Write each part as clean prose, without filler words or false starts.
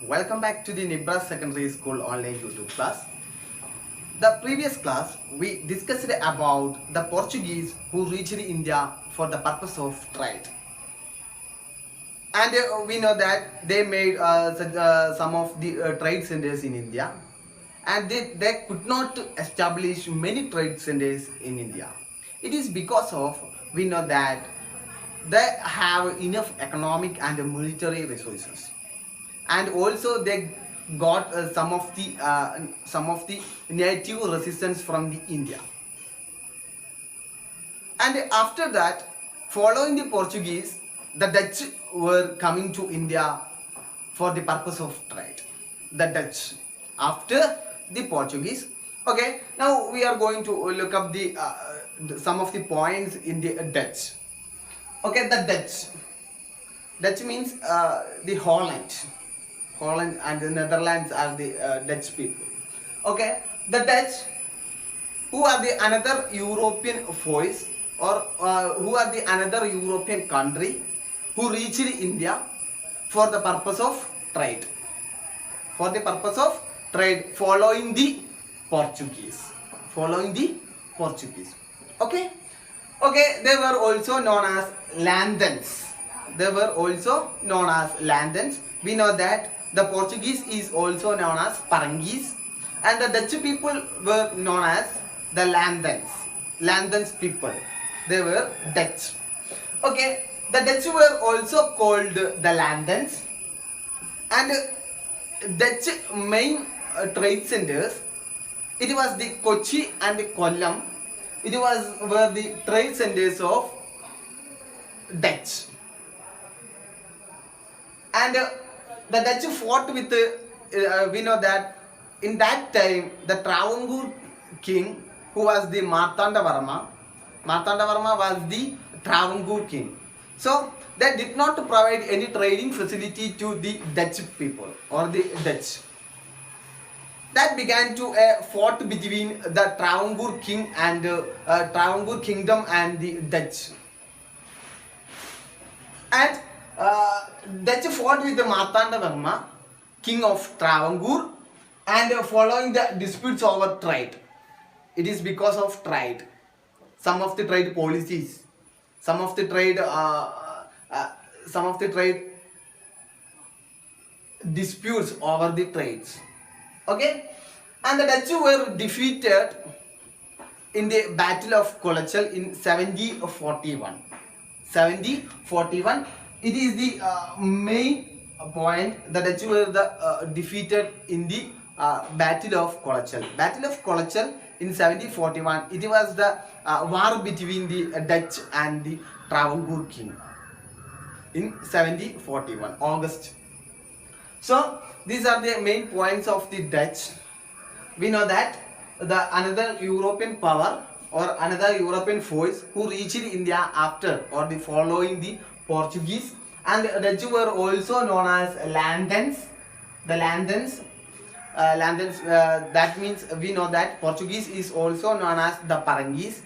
Welcome back to the Nibra Secondary School online YouTube class. The previous class we discussed about the Portuguese who reached India for the purpose of trade. And we know that they made some of the trade centers in India, and they could not establish many trade centers in India. It is because of we know that they have enough economic and military resources, and also they got some of the native resistance from the India. And after that, following the Portuguese, the Dutch were coming to India for the purpose of trade. The Dutch after the Portuguese. Okay, now we are going to look up the some of the points in the Dutch. Okay, the Dutch means the Holland and the Netherlands are the Dutch people. Okay, the Dutch, who are the another European force, or who are the another European country who reached India for the purpose of trade. For the purpose of trade, following the Portuguese. Following the Portuguese. Okay. Okay, they were also known as Landens. They were also known as Landens. We know that the Portuguese is also known as Parangis, and the Dutch people were known as the Landens. Landens people. They were Dutch. Okay, the Dutch were also called the Landens, and Dutch main trade centers, it was the Kochi and Kollam. It were the trade centers of Dutch. And the Dutch fought with, we know that in that time, the Travancore king, who was the Martanda Varma was the Travancore king. So, they did not provide any trading facility to the Dutch people or the Dutch. That began to fought between the Travancore king and Travancore kingdom and the Dutch. And Dutch fought with the Martanda Varma, king of Travancore, and following the disputes over trade. It is because of trade. Some of the trade policies, some of the trade disputes over the trades. Okay, and the Dutch were defeated in the Battle of Colachal in 1741. 1741. It is the main point. The Dutch were defeated in the Battle of Colachal. Battle of Colachal in 1741. It was the war between the Dutch and the Travancore king in 1741 August. So these are the main points of the Dutch. We know that the another European power or another European force who reached India after or the following the Portuguese, and the Dutch were also known as Landens. The Landens, that means we know that Portuguese is also known as the Parangis,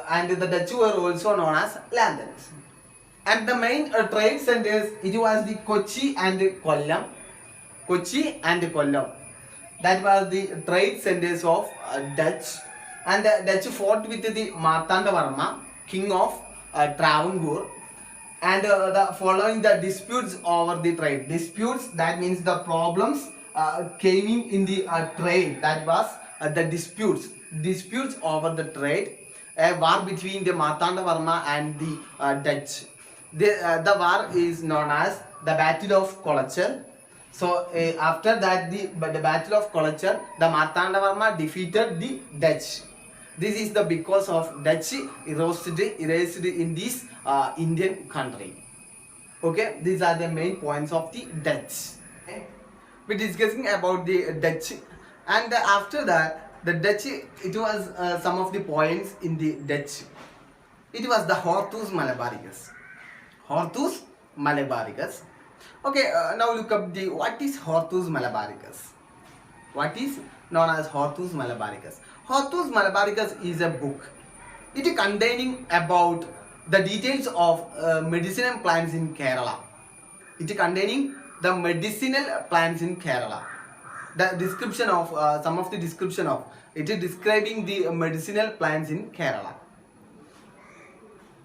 and the Dutch were also known as Landens. And the main trade centers, it was the Kochi and Kollam. Kochi and Kollam. That was the trade centers of Dutch. And the Dutch fought with the Martanda Varma, king of Travancore. And following the disputes over the trade. Disputes, that means the problems came in the trade. That was the disputes. Disputes over the trade. A war between the Martanda Varma and the Dutch. The war is known as the Battle of Colachal. So after that, the Battle of Colachal, the Martanda Varma defeated the Dutch. This is the because of Dutch erased in this Indian country. Okay, these are the main points of the Dutch. We're discussing about the Dutch, and after that, the Dutch, it was some of the points in the Dutch. It was the Hortus Malabaricus. Hortus Malabaricus. Okay, now look up the what is Hortus Malabaricus. What is known as Hortus Malabaricus? Hortus Malabaricus is a book. It is containing about the details of medicinal plants in Kerala. It is containing the medicinal plants in Kerala. The description of some of the description of it is describing the medicinal plants in Kerala.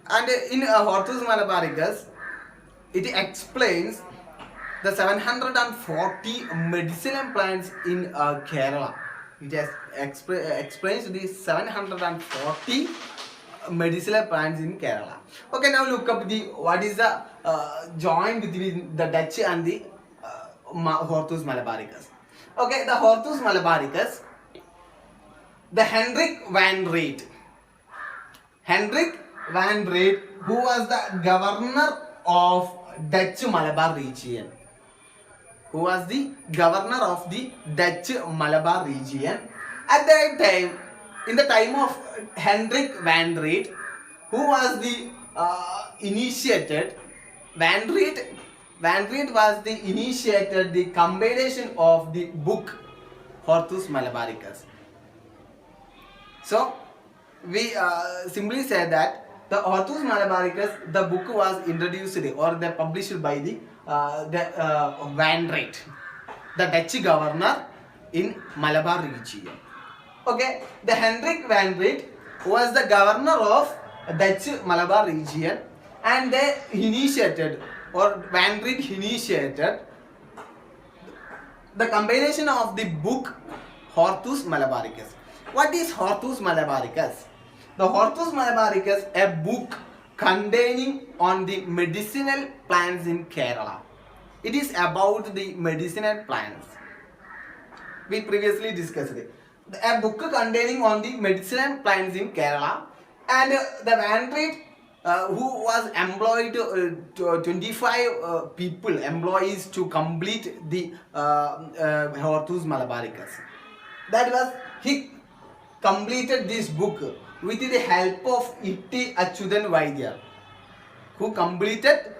And in Hortus Malabaricus, it explains the 740 medicinal plants in Kerala. It has explains the 740 medicinal plants in Kerala. Okay, now look up the what is the joint between the Dutch and the Hortus Malabaricus. Okay, the Hortus Malabaricus, the Hendrik van Reet. Hendrik van Reet, who was the governor of Dutch Malabar region. Who was the governor of the Dutch Malabar region. At that time, in the time of Hendrik van Reet, who was the initiated, Van Reet was the initiated the compilation of the book Hortus Malabaricus. So, we simply say that the Hortus Malabaricus, the book was introduced or the published by the Van Reet, the Dutch governor in Malabar region. Okay, the Hendrik van Reet was the governor of Dutch Malabar region, and they initiated, or Van Reet initiated, the compilation of the book Hortus Malabaricus. What is Hortus Malabaricus? The Hortus Malabaricus, a book containing on the medicinal plants in Kerala. It is about the medicinal plants. We previously discussed it. A book containing on the medicinal plants in Kerala, and the Van Reet, who was employed 25 people, employees to complete the Hortus Malabaricus. That was, he completed this book with the help of Itti Achyutan Vaidya, who completed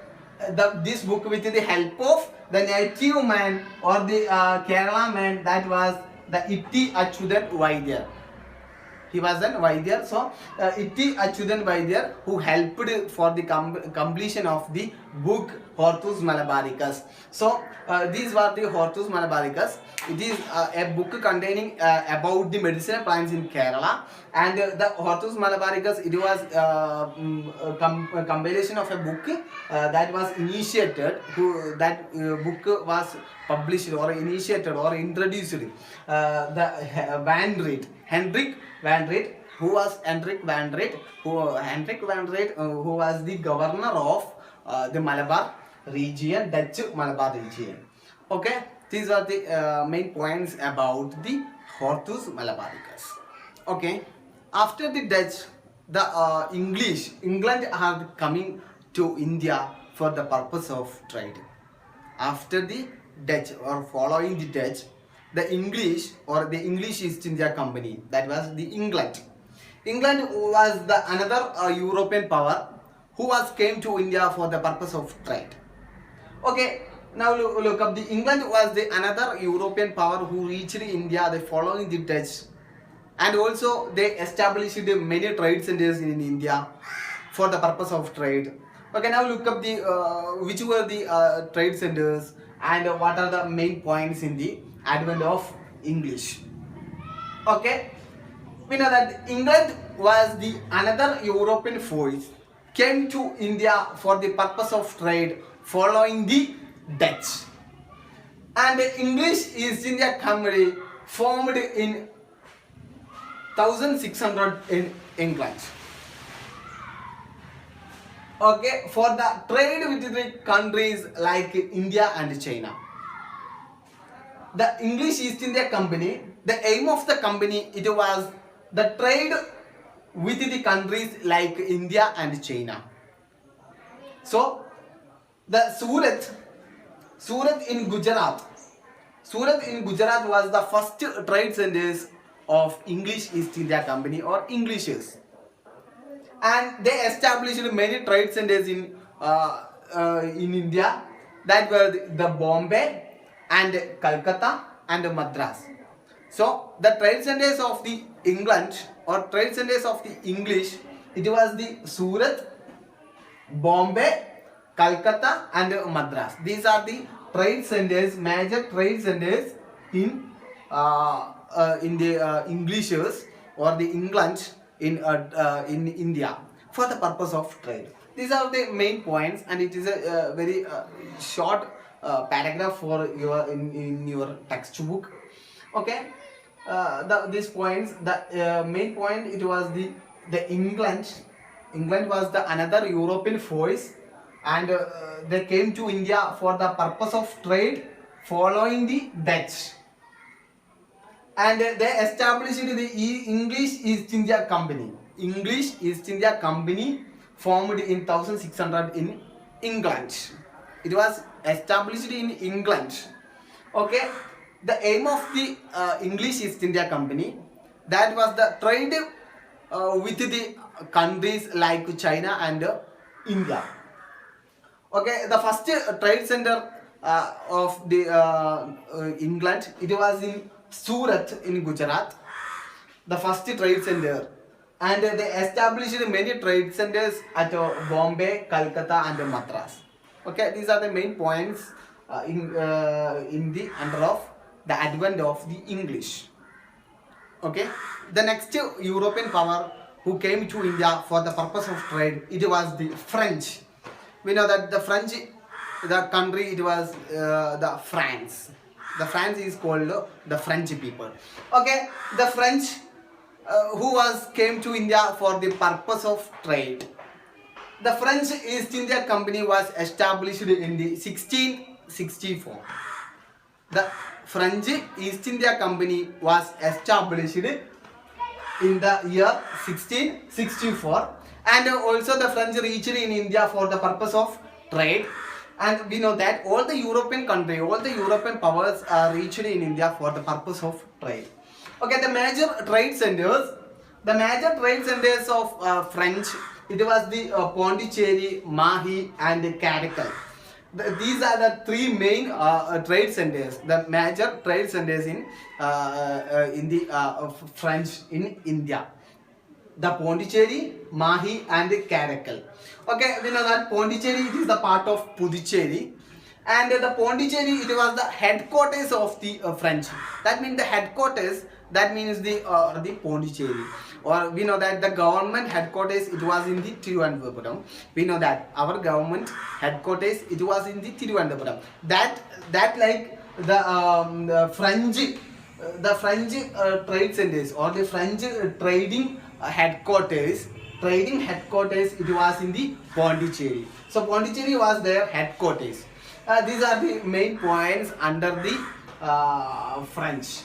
this book with the help of the native man or the Kerala man, that was the Itti Achyutan Vaidya. He was an Vaidya, so Itti Achyutan Vaidya, who helped for the completion of the book Hortus Malabaricus. So these were the Hortus Malabaricus. It is a book containing about the medicinal plants in Kerala, and the Hortus Malabaricus, it was a compilation of a book that was initiated, that book was published or initiated or introduced the Van Reet, Hendrik van Reet, who was Hendrik van Reet, who was the governor of the Malabar region, Dutch Malabar region. Okay, these are the main points about the Hortus Malabaricus. Okay, after the Dutch, the England are coming to India for the purpose of trade. After the Dutch, or following the Dutch, the English or the English East India Company, that was the England. England was the another European power who came to India for the purpose of trade. Okay, now look up, the England was the another European power who reached India, they following the Dutch, and also they established many trade centers in India for the purpose of trade. Okay, now look up the which were the trade centers and what are the main points in the advent of English. Okay, we know that England was the another European force came to India for the purpose of trade following the Dutch, and the English East India Company formed in 1600 in England. Okay, for the trade with the countries like India and China. The English East India Company, the aim of the company, it was the trade with the countries like India and China. So the Surat in Gujarat was the first trade centers of English East India Company or Englishes, and they established many trade centers in India, that were the Bombay and Calcutta and Madras. So the trade centers of the England or trade centers of the English, it was the Surat, Bombay, Calcutta and Madras. These are the trade centers, major trade centers in the Englishers or the England in India for the purpose of trade. These are the main points, and it is a very short paragraph for your in your textbook. Okay, these points. The main point, it was the England. England was the another European force, and they came to India for the purpose of trade, following the Dutch, and they established the English East India Company. English East India Company formed in 1600 in England. It was established in England. Okay, the aim of the English East India Company, that was the trade with the countries like China and India. Okay, the first trade center of the England, it was in Surat in Gujarat, the first trade center, and they established many trade centers at Bombay, Calcutta, and Madras. Okay, these are the main points in the under of the advent of the English. Okay, the next European power who came to India for the purpose of trade, it was the French. We know that the French, the country, it was the France. The France is called the French people. Okay, the French who came to India for the purpose of trade. The French East India Company was established in the 1664. The French East India Company was established in the year 1664, and also the French reached in India for the purpose of trade. And we know that all the European countries, all the European powers are reached in India for the purpose of trade. Okay, the major trade centers of French, it was the Pondicherry, Mahi, and Caracal. These are the three main trade centers, the major trade centers in the French in India. The Pondicherry, Mahi, and Caracal. Okay, we know that Pondicherry, it is the part of Puducherry, and the Pondicherry, it was the headquarters of the French. That means the headquarters. That means the Pondicherry. Or we know that the government headquarters, it was in the Thiruvananthapuram. We know that our government headquarters, it was in the Thiruvananthapuram. That like the French trade centers or the French trading headquarters, it was in the Pondicherry. So Pondicherry was their headquarters. These are the main points under the French.